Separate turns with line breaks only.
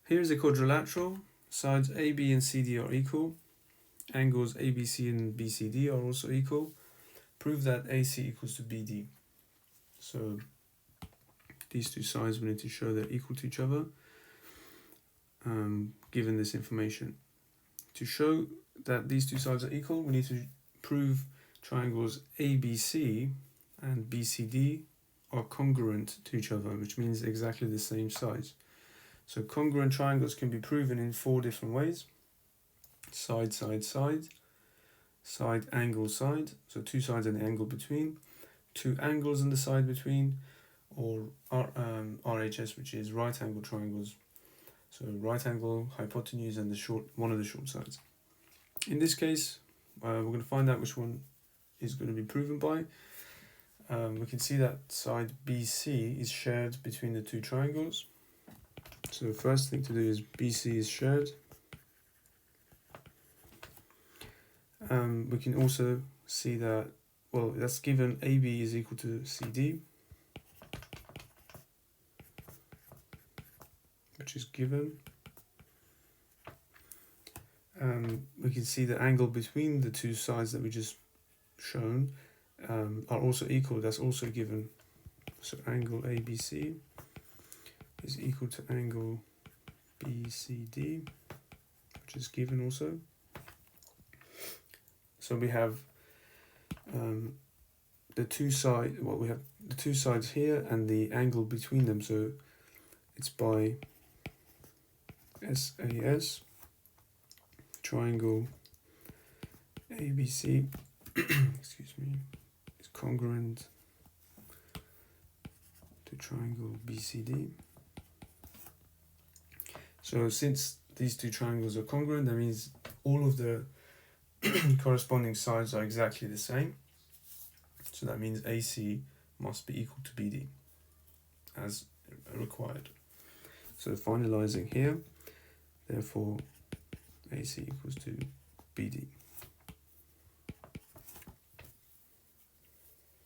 Here's a quadrilateral. Sides AB and CD are equal. Angles ABC and BCD are also equal. Prove that AC equals to BD. So these two sides we need to show they're equal to each other, given this information. To show that these two sides are equal, we need to prove triangles ABC and BCD are congruent to each other, which means exactly the same size. So congruent triangles can be proven in 4 different ways. Side, side, side. Side, angle, side. So 2 sides and the angle between. 2 angles and the side between. Or RHS, which is right angle triangles. So right angle, hypotenuse, and one of the short sides. In this case, we're going to find out which one is going to be proven by. We can see that side BC is shared between the 2 triangles. So the first thing to do is BC is shared. We can also see that, well, that's given AB is equal to CD, which is given. We can see the angle between the 2 sides that we just shown are also equal. That's also given. So angle ABC is equal to angle BCD, which is given also. So we have the 2 sides. Well, we have the 2 sides here and the angle between them. So it's by SAS. Triangle ABC excuse me, is congruent to triangle BCD. So since these 2 triangles are congruent, that means all of the corresponding sides are exactly the same. So that means AC must be equal to BD as required. So finalizing here, therefore AC equals to BD.